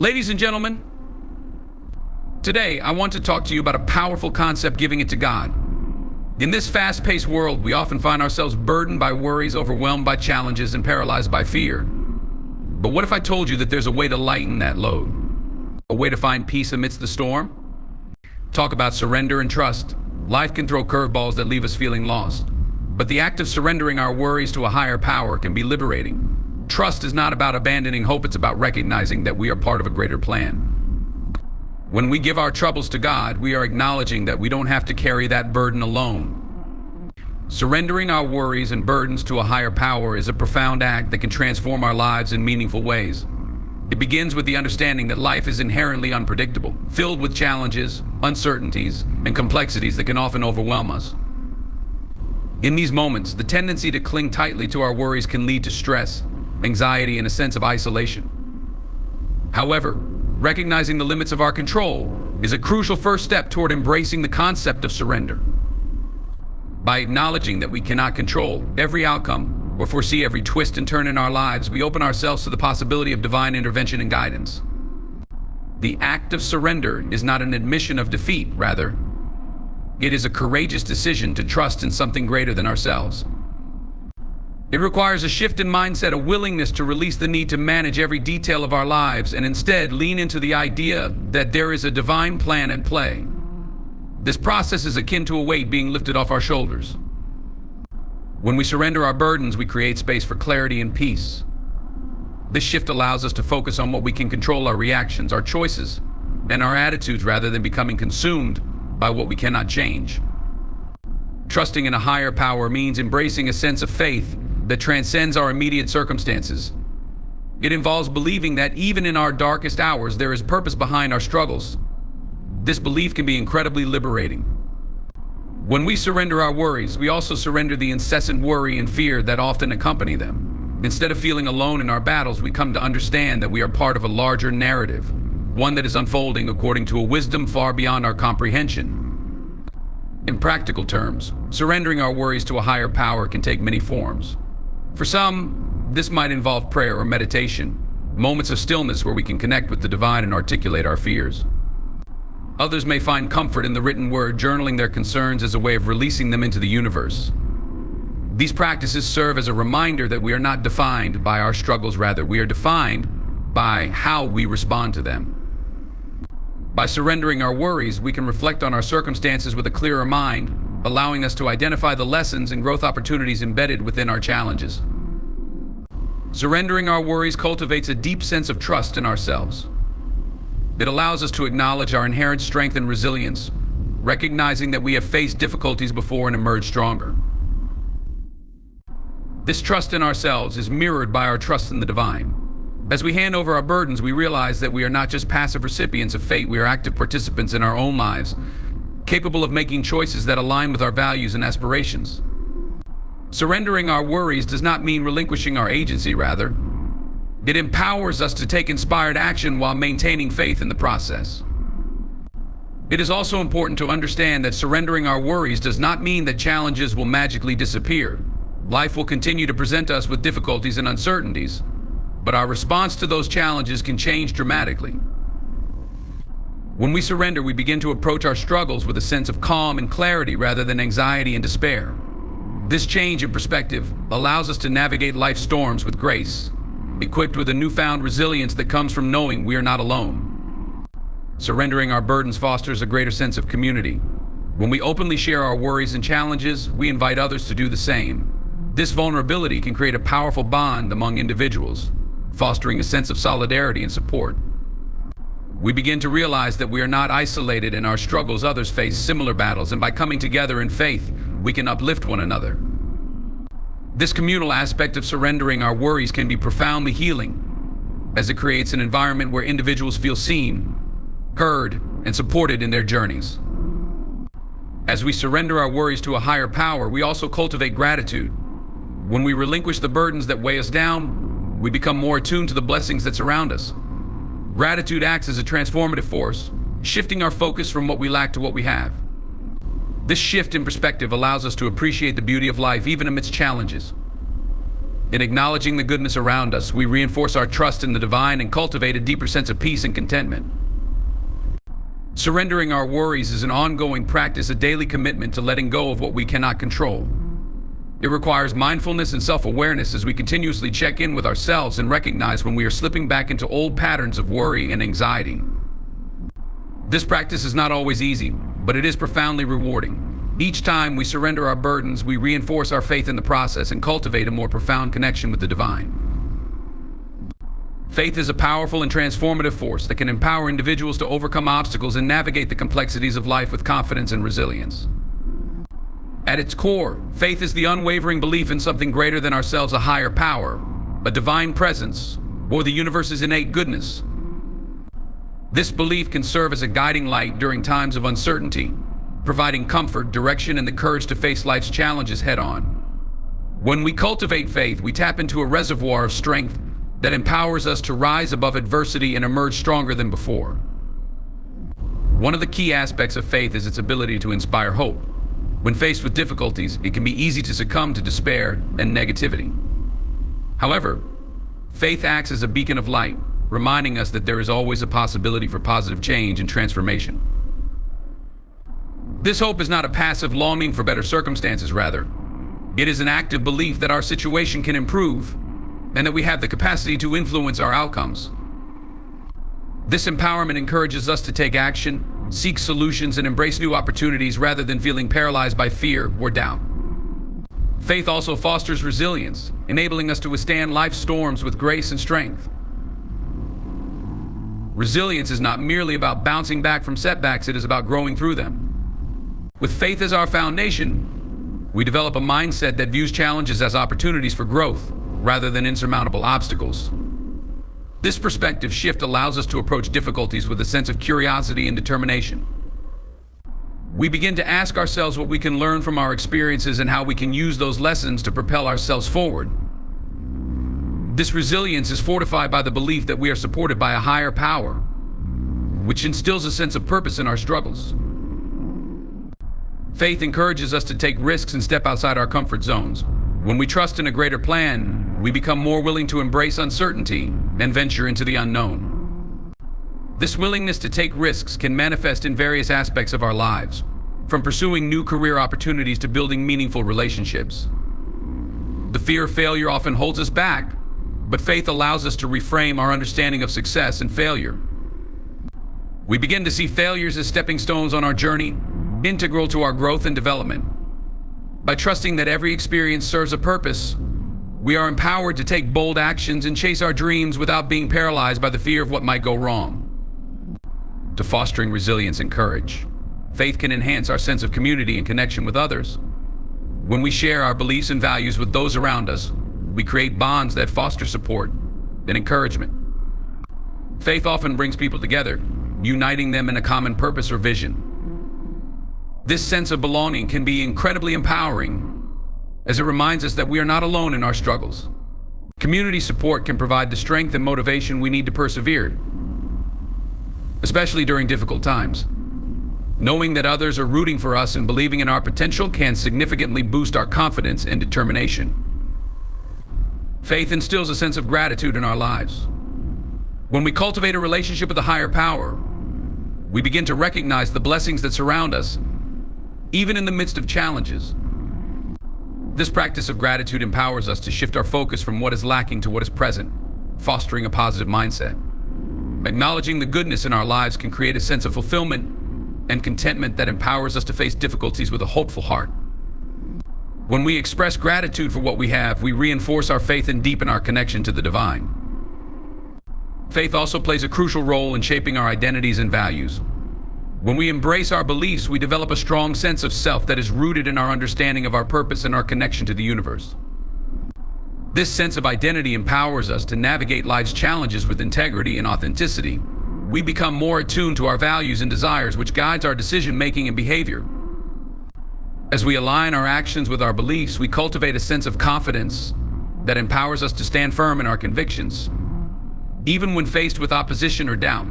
Ladies and gentlemen, today I want to talk to you about a powerful concept: giving it to God. In this fast-paced world, we often find ourselves burdened by worries, overwhelmed by challenges, and paralyzed by fear. But what if I told you that there's a way to lighten that load? A way to find peace amidst the storm? Talk about surrender and trust. Life can throw curveballs that leave us feeling lost. But the act of surrendering our worries to a higher power can be liberating. Trust is not about abandoning hope, it's about recognizing that we are part of a greater plan. When we give our troubles to God, we are acknowledging that we don't have to carry that burden alone. Surrendering our worries and burdens to a higher power is a profound act that can transform our lives in meaningful ways. It begins with the understanding that life is inherently unpredictable, filled with challenges, uncertainties, and complexities that can often overwhelm us. In these moments, the tendency to cling tightly to our worries can lead to stress, anxiety, and a sense of isolation. However, recognizing the limits of our control is a crucial first step toward embracing the concept of surrender. By acknowledging that we cannot control every outcome or foresee every twist and turn in our lives, we open ourselves to the possibility of divine intervention and guidance. The act of surrender is not an admission of defeat, rather, it is a courageous decision to trust in something greater than ourselves. It requires a shift in mindset, a willingness to release the need to manage every detail of our lives and instead lean into the idea that there is a divine plan at play. This process is akin to a weight being lifted off our shoulders. When we surrender our burdens, we create space for clarity and peace. This shift allows us to focus on what we can control: our reactions, our choices, and our attitudes, rather than becoming consumed by what we cannot change. Trusting in a higher power means embracing a sense of faith that transcends our immediate circumstances. It involves believing that even in our darkest hours, there is purpose behind our struggles. This belief can be incredibly liberating. When we surrender our worries, we also surrender the incessant worry and fear that often accompany them. Instead of feeling alone in our battles, we come to understand that we are part of a larger narrative, one that is unfolding according to a wisdom far beyond our comprehension. In practical terms, surrendering our worries to a higher power can take many forms. For some, this might involve prayer or meditation, moments of stillness where we can connect with the divine and articulate our fears. Others may find comfort in the written word, journaling their concerns as a way of releasing them into the universe. These practices serve as a reminder that we are not defined by our struggles, rather, we are defined by how we respond to them. By surrendering our worries, we can reflect on our circumstances with a clearer mind, allowing us to identify the lessons and growth opportunities embedded within our challenges. Surrendering our worries cultivates a deep sense of trust in ourselves. It allows us to acknowledge our inherent strength and resilience, recognizing that we have faced difficulties before and emerged stronger. This trust in ourselves is mirrored by our trust in the divine. As we hand over our burdens, we realize that we are not just passive recipients of fate, we are active participants in our own lives, capable of making choices that align with our values and aspirations. Surrendering our worries does not mean relinquishing our agency, rather. It empowers us to take inspired action while maintaining faith in the process. It is also important to understand that surrendering our worries does not mean that challenges will magically disappear. Life will continue to present us with difficulties and uncertainties, but our response to those challenges can change dramatically. When we surrender, we begin to approach our struggles with a sense of calm and clarity rather than anxiety and despair. This change in perspective allows us to navigate life's storms with grace, equipped with a newfound resilience that comes from knowing we are not alone. Surrendering our burdens fosters a greater sense of community. When we openly share our worries and challenges, we invite others to do the same. This vulnerability can create a powerful bond among individuals, fostering a sense of solidarity and support. We begin to realize that we are not isolated in our struggles. Others face similar battles, and by coming together in faith, we can uplift one another. This communal aspect of surrendering our worries can be profoundly healing, as it creates an environment where individuals feel seen, heard, and supported in their journeys. As we surrender our worries to a higher power, we also cultivate gratitude. When we relinquish the burdens that weigh us down, we become more attuned to the blessings that surround us. Gratitude acts as a transformative force, shifting our focus from what we lack to what we have. This shift in perspective allows us to appreciate the beauty of life even amidst challenges. In acknowledging the goodness around us, we reinforce our trust in the divine and cultivate a deeper sense of peace and contentment. Surrendering our worries is an ongoing practice, a daily commitment to letting go of what we cannot control. It requires mindfulness and self-awareness as we continuously check in with ourselves and recognize when we are slipping back into old patterns of worry and anxiety. This practice is not always easy, but it is profoundly rewarding. Each time we surrender our burdens, we reinforce our faith in the process and cultivate a more profound connection with the divine. Faith is a powerful and transformative force that can empower individuals to overcome obstacles and navigate the complexities of life with confidence and resilience. At its core, faith is the unwavering belief in something greater than ourselves, a higher power, a divine presence, or the universe's innate goodness. This belief can serve as a guiding light during times of uncertainty, providing comfort, direction, and the courage to face life's challenges head-on. When we cultivate faith, we tap into a reservoir of strength that empowers us to rise above adversity and emerge stronger than before. One of the key aspects of faith is its ability to inspire hope. When faced with difficulties, it can be easy to succumb to despair and negativity. However, faith acts as a beacon of light, reminding us that there is always a possibility for positive change and transformation. This hope is not a passive longing for better circumstances, rather. It is an active belief that our situation can improve and that we have the capacity to influence our outcomes. This empowerment encourages us to take action, seek solutions, and embrace new opportunities rather than feeling paralyzed by fear or doubt. Faith also fosters resilience, enabling us to withstand life's storms with grace and strength. Resilience is not merely about bouncing back from setbacks, it is about growing through them. With faith as our foundation, we develop a mindset that views challenges as opportunities for growth rather than insurmountable obstacles. This perspective shift allows us to approach difficulties with a sense of curiosity and determination. We begin to ask ourselves what we can learn from our experiences and how we can use those lessons to propel ourselves forward. This resilience is fortified by the belief that we are supported by a higher power, which instills a sense of purpose in our struggles. Faith encourages us to take risks and step outside our comfort zones. When we trust in a greater plan, we become more willing to embrace uncertainty and venture into the unknown. This willingness to take risks can manifest in various aspects of our lives, from pursuing new career opportunities to building meaningful relationships. The fear of failure often holds us back, but faith allows us to reframe our understanding of success and failure. We begin to see failures as stepping stones on our journey, integral to our growth and development. By trusting that every experience serves a purpose, we are empowered to take bold actions and chase our dreams without being paralyzed by the fear of what might go wrong. To fostering resilience and courage, faith can enhance our sense of community and connection with others. When we share our beliefs and values with those around us, we create bonds that foster support and encouragement. Faith often brings people together, uniting them in a common purpose or vision. This sense of belonging can be incredibly empowering, as it reminds us that we are not alone in our struggles. Community support can provide the strength and motivation we need to persevere, especially during difficult times. Knowing that others are rooting for us and believing in our potential can significantly boost our confidence and determination. Faith instills a sense of gratitude in our lives. When we cultivate a relationship with a higher power, we begin to recognize the blessings that surround us, even in the midst of challenges. This practice of gratitude empowers us to shift our focus from what is lacking to what is present, fostering a positive mindset. Acknowledging the goodness in our lives can create a sense of fulfillment and contentment that empowers us to face difficulties with a hopeful heart. When we express gratitude for what we have, we reinforce our faith and deepen our connection to the divine. Faith also plays a crucial role in shaping our identities and values. When we embrace our beliefs, we develop a strong sense of self that is rooted in our understanding of our purpose and our connection to the universe. This sense of identity empowers us to navigate life's challenges with integrity and authenticity. We become more attuned to our values and desires, which guides our decision-making and behavior. As we align our actions with our beliefs, we cultivate a sense of confidence that empowers us to stand firm in our convictions, even when faced with opposition or doubt.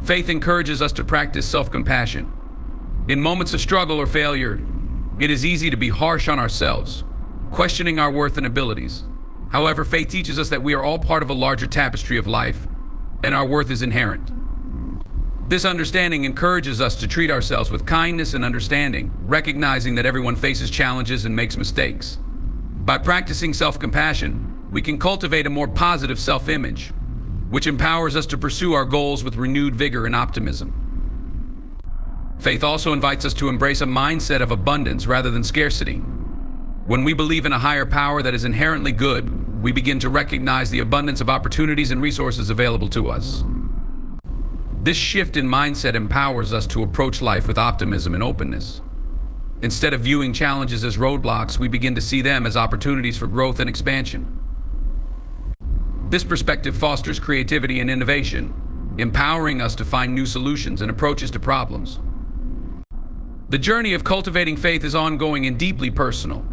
Faith encourages us to practice self-compassion. In moments of struggle or failure, it is easy to be harsh on ourselves, questioning our worth and abilities. However, faith teaches us that we are all part of a larger tapestry of life, and our worth is inherent. This understanding encourages us to treat ourselves with kindness and understanding, recognizing that everyone faces challenges and makes mistakes. By practicing self-compassion, we can cultivate a more positive self-image, which empowers us to pursue our goals with renewed vigor and optimism. Faith also invites us to embrace a mindset of abundance rather than scarcity. When we believe in a higher power that is inherently good, we begin to recognize the abundance of opportunities and resources available to us. This shift in mindset empowers us to approach life with optimism and openness. Instead of viewing challenges as roadblocks, we begin to see them as opportunities for growth and expansion. This perspective fosters creativity and innovation, empowering us to find new solutions and approaches to problems. The journey of cultivating faith is ongoing and deeply personal.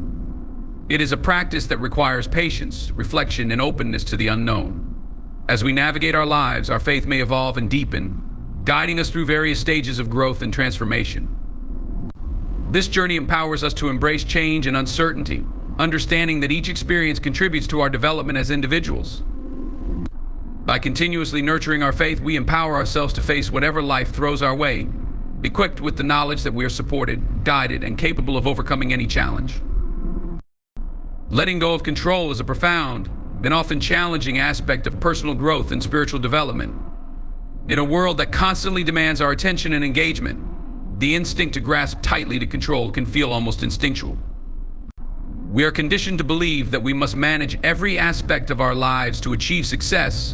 It is a practice that requires patience, reflection, and openness to the unknown. As we navigate our lives, our faith may evolve and deepen, guiding us through various stages of growth and transformation. This journey empowers us to embrace change and uncertainty, understanding that each experience contributes to our development as individuals. By continuously nurturing our faith, we empower ourselves to face whatever life throws our way, equipped with the knowledge that we are supported, guided, and capable of overcoming any challenge. Letting go of control is a profound and often challenging aspect of personal growth and spiritual development. In a world that constantly demands our attention and engagement, the instinct to grasp tightly to control can feel almost instinctual. We are conditioned to believe that we must manage every aspect of our lives to achieve success,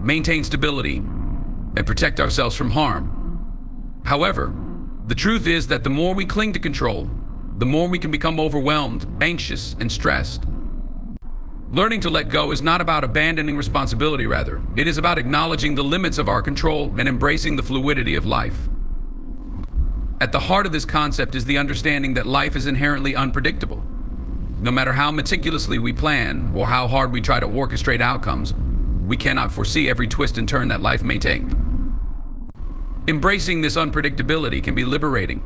maintain stability, and protect ourselves from harm. However, the truth is that the more we cling to control, the more we can become overwhelmed, anxious, and stressed. Learning to let go is not about abandoning responsibility, rather. It is about acknowledging the limits of our control and embracing the fluidity of life. At the heart of this concept is the understanding that life is inherently unpredictable. No matter how meticulously we plan or how hard we try to orchestrate outcomes, we cannot foresee every twist and turn that life may take. Embracing this unpredictability can be liberating.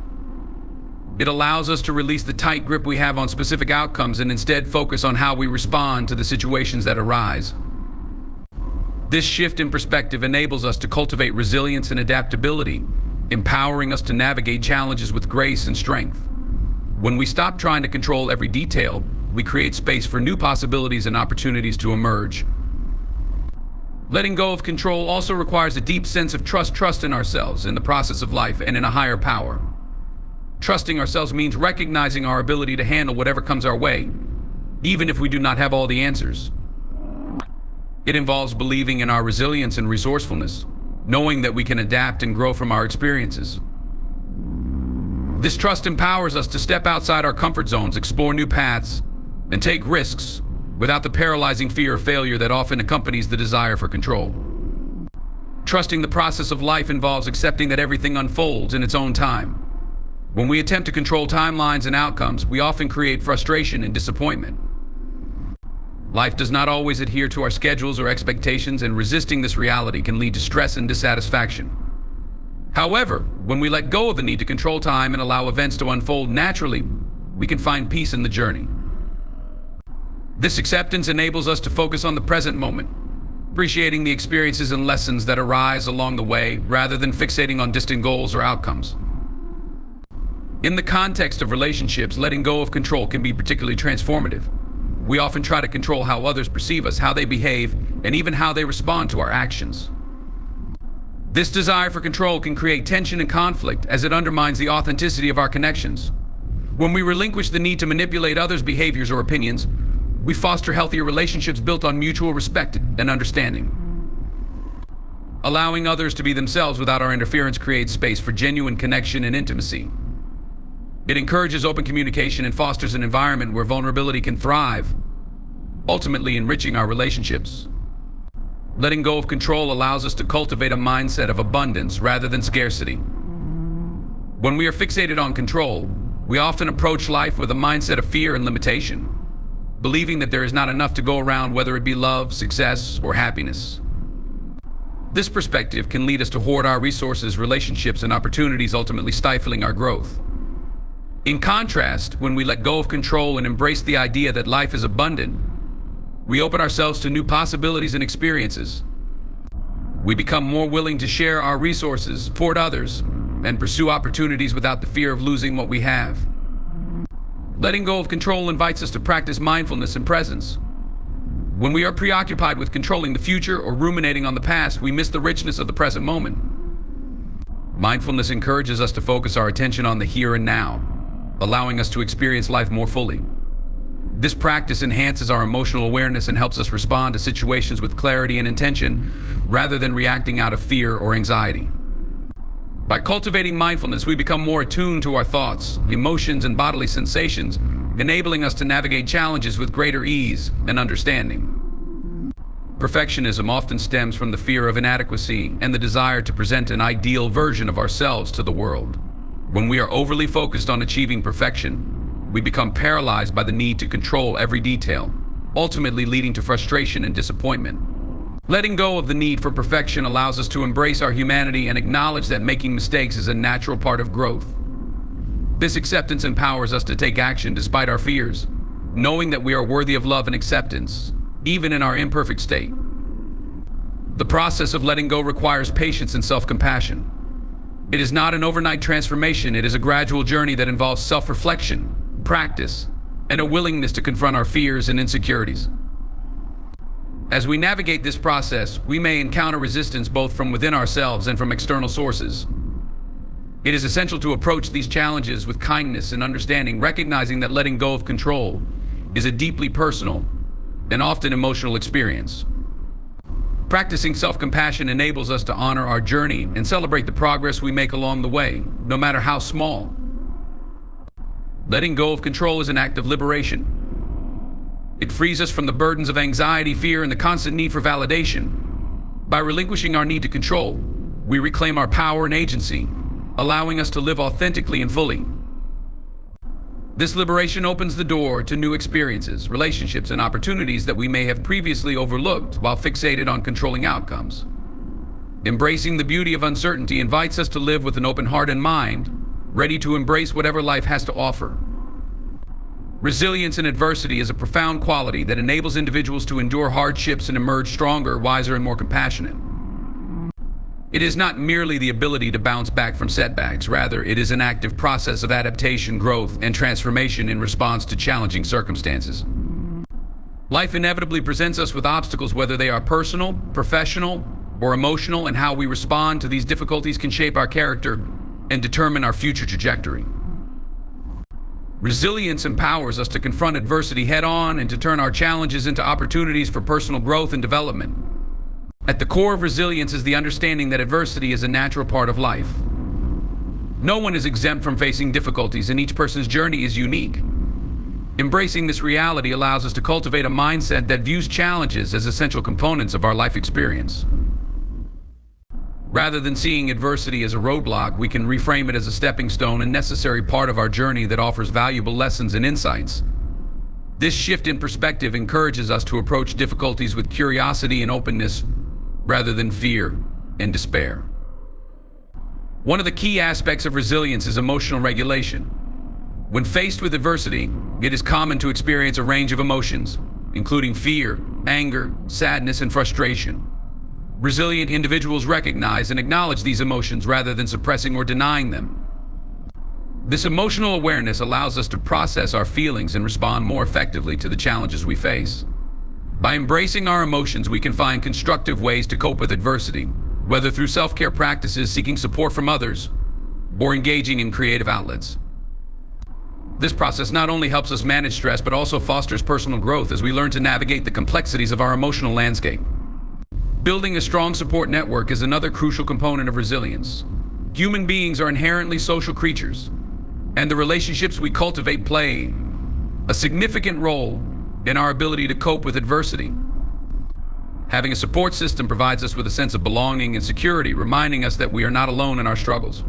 It allows us to release the tight grip we have on specific outcomes and instead focus on how we respond to the situations that arise. This shift in perspective enables us to cultivate resilience and adaptability, empowering us to navigate challenges with grace and strength. When we stop trying to control every detail, we create space for new possibilities and opportunities to emerge. Letting go of control also requires a deep sense of trust in ourselves, in the process of life, and in a higher power. Trusting ourselves means recognizing our ability to handle whatever comes our way, even if we do not have all the answers. It involves believing in our resilience and resourcefulness, knowing that we can adapt and grow from our experiences. This trust empowers us to step outside our comfort zones, explore new paths, and take risks without the paralyzing fear of failure that often accompanies the desire for control. Trusting the process of life involves accepting that everything unfolds in its own time. When we attempt to control timelines and outcomes, we often create frustration and disappointment. Life does not always adhere to our schedules or expectations, and resisting this reality can lead to stress and dissatisfaction. However, when we let go of the need to control time and allow events to unfold naturally, we can find peace in the journey. This acceptance enables us to focus on the present moment, appreciating the experiences and lessons that arise along the way rather than fixating on distant goals or outcomes. In the context of relationships, letting go of control can be particularly transformative. We often try to control how others perceive us, how they behave, and even how they respond to our actions. This desire for control can create tension and conflict as it undermines the authenticity of our connections. When we relinquish the need to manipulate others' behaviors or opinions, we foster healthier relationships built on mutual respect and understanding. Allowing others to be themselves without our interference creates space for genuine connection and intimacy. It encourages open communication and fosters an environment where vulnerability can thrive, ultimately enriching our relationships. Letting go of control allows us to cultivate a mindset of abundance rather than scarcity. When we are fixated on control, we often approach life with a mindset of fear and limitation, believing that there is not enough to go around, whether it be love, success, or happiness. This perspective can lead us to hoard our resources, relationships, and opportunities, ultimately stifling our growth. In contrast, when we let go of control and embrace the idea that life is abundant, we open ourselves to new possibilities and experiences. We become more willing to share our resources, support others, and pursue opportunities without the fear of losing what we have. Letting go of control invites us to practice mindfulness and presence. When we are preoccupied with controlling the future or ruminating on the past, we miss the richness of the present moment. Mindfulness encourages us to focus our attention on the here and now, allowing us to experience life more fully. This practice enhances our emotional awareness and helps us respond to situations with clarity and intention, rather than reacting out of fear or anxiety. By cultivating mindfulness, we become more attuned to our thoughts, emotions, and bodily sensations, enabling us to navigate challenges with greater ease and understanding. Perfectionism often stems from the fear of inadequacy and the desire to present an ideal version of ourselves to the world. When we are overly focused on achieving perfection, we become paralyzed by the need to control every detail, ultimately leading to frustration and disappointment. Letting go of the need for perfection allows us to embrace our humanity and acknowledge that making mistakes is a natural part of growth. This acceptance empowers us to take action despite our fears, knowing that we are worthy of love and acceptance, even in our imperfect state. The process of letting go requires patience and self-compassion. It is not an overnight transformation, it is a gradual journey that involves self-reflection, practice, and a willingness to confront our fears and insecurities. As we navigate this process, we may encounter resistance both from within ourselves and from external sources. It is essential to approach these challenges with kindness and understanding, recognizing that letting go of control is a deeply personal and often emotional experience. Practicing self-compassion enables us to honor our journey and celebrate the progress we make along the way, no matter how small. Letting go of control is an act of liberation. It frees us from the burdens of anxiety, fear, and the constant need for validation. By relinquishing our need to control, we reclaim our power and agency, allowing us to live authentically and fully. This liberation opens the door to new experiences, relationships, and opportunities that we may have previously overlooked while fixated on controlling outcomes. Embracing the beauty of uncertainty invites us to live with an open heart and mind, ready to embrace whatever life has to offer. Resilience in adversity is a profound quality that enables individuals to endure hardships and emerge stronger, wiser, and more compassionate. It is not merely the ability to bounce back from setbacks, rather, it is an active process of adaptation, growth, and transformation in response to challenging circumstances. Life inevitably presents us with obstacles, whether they are personal, professional, or emotional, and how we respond to these difficulties can shape our character and determine our future trajectory. Resilience empowers us to confront adversity head-on and to turn our challenges into opportunities for personal growth and development. At the core of resilience is the understanding that adversity is a natural part of life. No one is exempt from facing difficulties, and each person's journey is unique. Embracing this reality allows us to cultivate a mindset that views challenges as essential components of our life experience. Rather than seeing adversity as a roadblock, we can reframe it as a stepping stone and necessary part of our journey that offers valuable lessons and insights. This shift in perspective encourages us to approach difficulties with curiosity and openness, rather than fear and despair. One of the key aspects of resilience is emotional regulation. When faced with adversity, it is common to experience a range of emotions, including fear, anger, sadness, and frustration. Resilient individuals recognize and acknowledge these emotions rather than suppressing or denying them. This emotional awareness allows us to process our feelings and respond more effectively to the challenges we face. By embracing our emotions, we can find constructive ways to cope with adversity, whether through self-care practices, seeking support from others, or engaging in creative outlets. This process not only helps us manage stress, but also fosters personal growth as we learn to navigate the complexities of our emotional landscape. Building a strong support network is another crucial component of resilience. Human beings are inherently social creatures, and the relationships we cultivate play a significant role in our ability to cope with adversity. Having a support system provides us with a sense of belonging and security, reminding us that we are not alone in our struggles.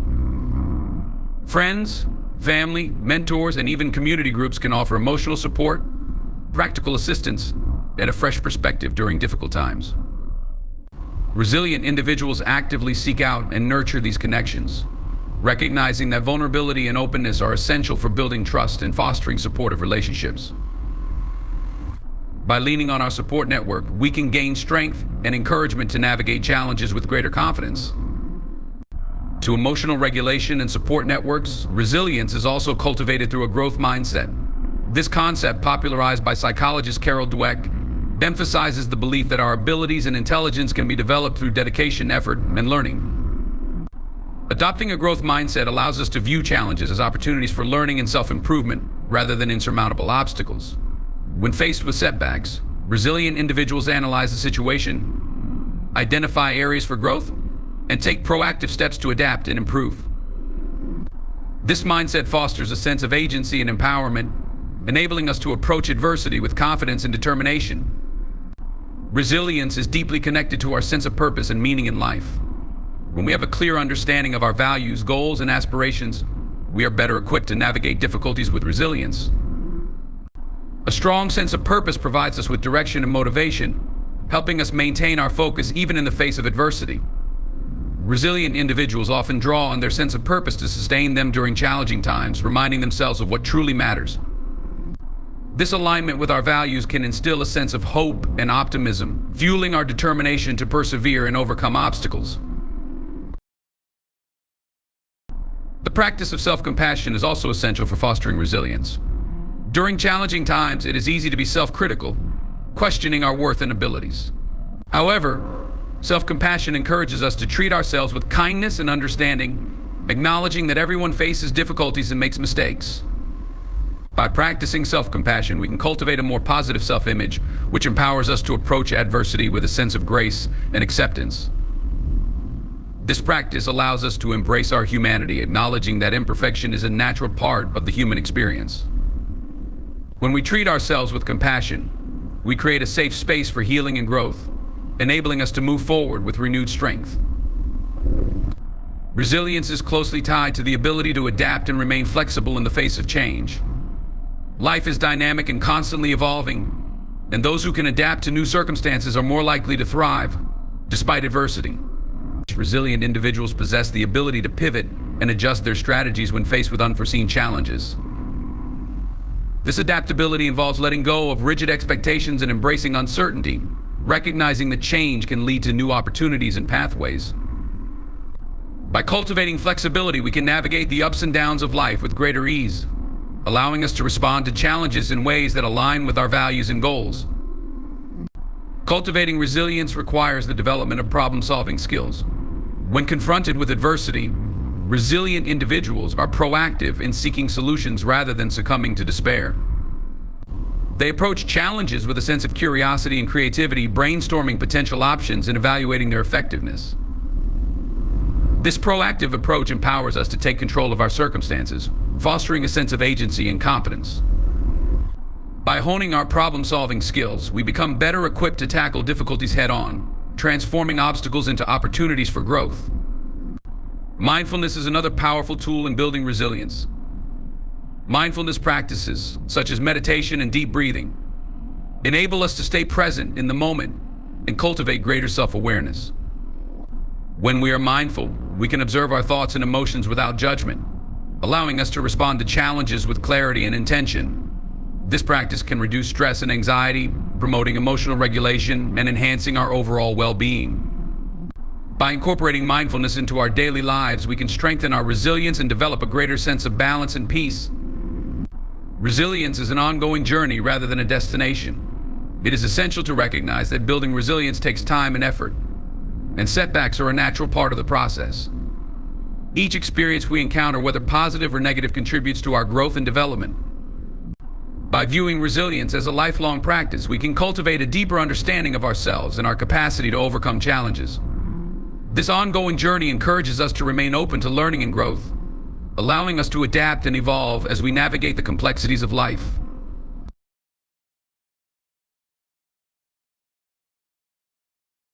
Friends, family, mentors, and even community groups can offer emotional support, practical assistance, and a fresh perspective during difficult times. Resilient individuals actively seek out and nurture these connections, recognizing that vulnerability and openness are essential for building trust and fostering supportive relationships. By leaning on our support network, we can gain strength and encouragement to navigate challenges with greater confidence. To emotional regulation and support networks, resilience is also cultivated through a growth mindset. This concept, popularized by psychologist Carol Dweck, emphasizes the belief that our abilities and intelligence can be developed through dedication, effort, and learning. Adopting a growth mindset allows us to view challenges as opportunities for learning and self-improvement rather than insurmountable obstacles. When faced with setbacks, resilient individuals analyze the situation, identify areas for growth, and take proactive steps to adapt and improve. This mindset fosters a sense of agency and empowerment, enabling us to approach adversity with confidence and determination. Resilience is deeply connected to our sense of purpose and meaning in life. When we have a clear understanding of our values, goals, and aspirations, we are better equipped to navigate difficulties with resilience. A strong sense of purpose provides us with direction and motivation, helping us maintain our focus even in the face of adversity. Resilient individuals often draw on their sense of purpose to sustain them during challenging times, reminding themselves of what truly matters. This alignment with our values can instill a sense of hope and optimism, fueling our determination to persevere and overcome obstacles. The practice of self-compassion is also essential for fostering resilience. During challenging times, it is easy to be self-critical, questioning our worth and abilities. However, self-compassion encourages us to treat ourselves with kindness and understanding, acknowledging that everyone faces difficulties and makes mistakes. By practicing self-compassion, we can cultivate a more positive self-image, which empowers us to approach adversity with a sense of grace and acceptance. This practice allows us to embrace our humanity, acknowledging that imperfection is a natural part of the human experience. When we treat ourselves with compassion, we create a safe space for healing and growth, enabling us to move forward with renewed strength. Resilience is closely tied to the ability to adapt and remain flexible in the face of change. Life is dynamic and constantly evolving, and those who can adapt to new circumstances are more likely to thrive, despite adversity. Resilient individuals possess the ability to pivot and adjust their strategies when faced with unforeseen challenges. This adaptability involves letting go of rigid expectations and embracing uncertainty, recognizing that change can lead to new opportunities and pathways. By cultivating flexibility, we can navigate the ups and downs of life with greater ease, allowing us to respond to challenges in ways that align with our values and goals. Cultivating resilience requires the development of problem-solving skills. When confronted with adversity, resilient individuals are proactive in seeking solutions rather than succumbing to despair. They approach challenges with a sense of curiosity and creativity, brainstorming potential options and evaluating their effectiveness. This proactive approach empowers us to take control of our circumstances, fostering a sense of agency and competence. By honing our problem-solving skills, we become better equipped to tackle difficulties head-on, transforming obstacles into opportunities for growth. Mindfulness is another powerful tool in building resilience. Mindfulness practices, such as meditation and deep breathing, enable us to stay present in the moment and cultivate greater self-awareness. When we are mindful, we can observe our thoughts and emotions without judgment, allowing us to respond to challenges with clarity and intention. This practice can reduce stress and anxiety, promoting emotional regulation and enhancing our overall well-being. By incorporating mindfulness into our daily lives, we can strengthen our resilience and develop a greater sense of balance and peace. Resilience is an ongoing journey rather than a destination. It is essential to recognize that building resilience takes time and effort, and setbacks are a natural part of the process. Each experience we encounter, whether positive or negative, contributes to our growth and development. By viewing resilience as a lifelong practice, we can cultivate a deeper understanding of ourselves and our capacity to overcome challenges. This ongoing journey encourages us to remain open to learning and growth, allowing us to adapt and evolve as we navigate the complexities of life.